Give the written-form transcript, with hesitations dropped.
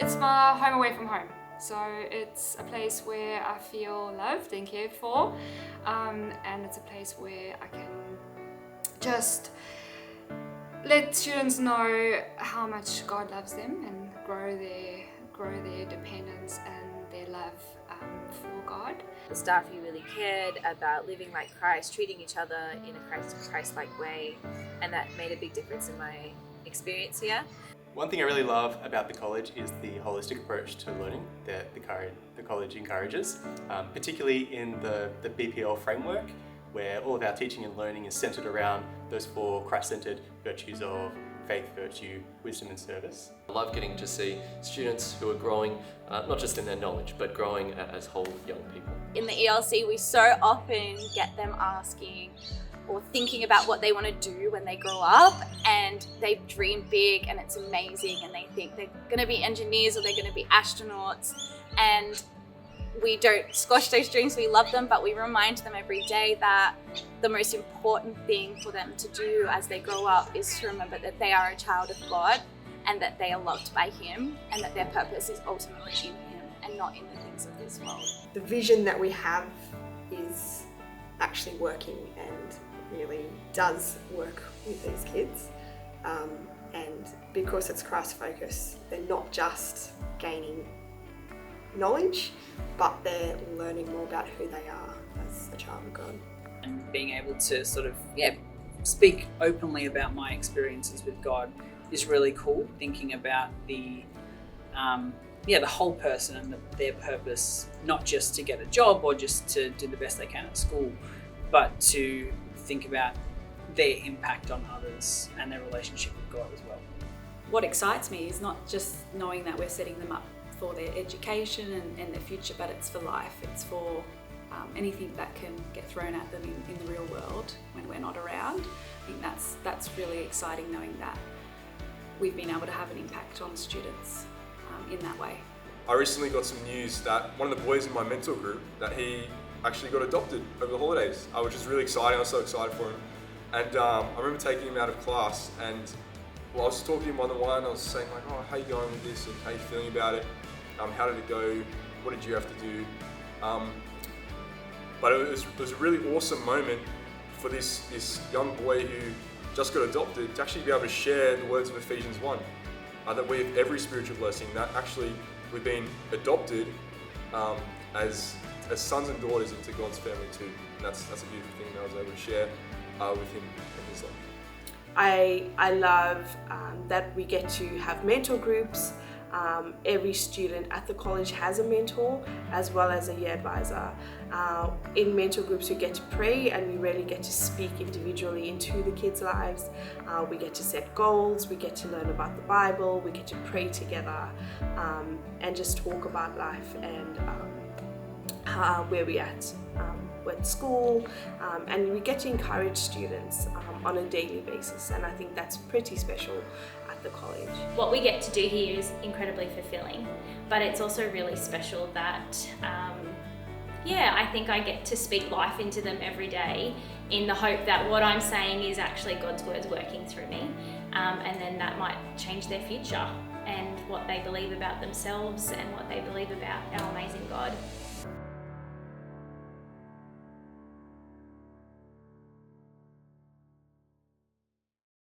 It's my home away from home. So it's a place where I feel loved and cared for, and it's a place where I can just let students know how much God loves them and grow their dependence and their love for God. The staff who really cared about living like Christ, treating each other in a Christ-like way, and that made a big difference in my experience here. One thing I really love about the college is the holistic approach to learning that the college encourages, particularly in the BPL framework, where all of our teaching and learning is centered around those 4 Christ-centered virtues of faith, virtue, wisdom and service. I love getting to see students who are growing, not just in their knowledge, but growing as whole young people. In the ELC, we so often get them asking or thinking about what they want to do when they grow up, and they dream big and it's amazing, and they think they're going to be engineers or they're going to be astronauts, and we don't squash those dreams. We love them, but we remind them every day that the most important thing for them to do as they grow up is to remember that they are a child of God and that they are loved by Him, and that their purpose is ultimately in Him and not in the things of this world. The vision that we have is actually working and really does work with these kids, and because it's Christ focused, they're not just gaining knowledge, but they're learning more about who they are as a child of God. And being able to sort of speak openly about my experiences with God is really cool. Thinking about the whole person and their purpose, not just to get a job or just to do the best they can at school, but to think about their impact on others and their relationship with God as well. What excites me is not just knowing that we're setting them up for their education and their future, but it's for life. It's for anything that can get thrown at them in the real world when we're not around. I think that's really exciting, knowing that we've been able to have an impact on students in that way. I recently got some news that one of the boys in my mentor group, that he actually got adopted over the holidays, which is really exciting. I was so excited for him. And I remember taking him out of class, and I was talking to him one-on-one. I was saying like, oh, how are you going with this, and how are you feeling about it? How did it go? What did you have to do? But it was a really awesome moment for this young boy who just got adopted to actually be able to share the words of Ephesians 1, that we have every spiritual blessing, that actually we've been adopted as sons and daughters into God's family too. And that's a beautiful thing that I was able to share with him in his life. I love that we get to have mentor groups. Every student at the college has a mentor as well as a year advisor. In mentor groups we get to pray, and we really get to speak individually into the kids' lives. We get to set goals, we get to learn about the Bible, we get to pray together, and just talk about life and where we're at with school, and we get to encourage students on a daily basis, and I think that's pretty special at the college. What we get to do here is incredibly fulfilling, but it's also really special that I think I get to speak life into them every day in the hope that what I'm saying is actually God's words working through me, and then that might change their future and what they believe about themselves and what they believe about our amazing God.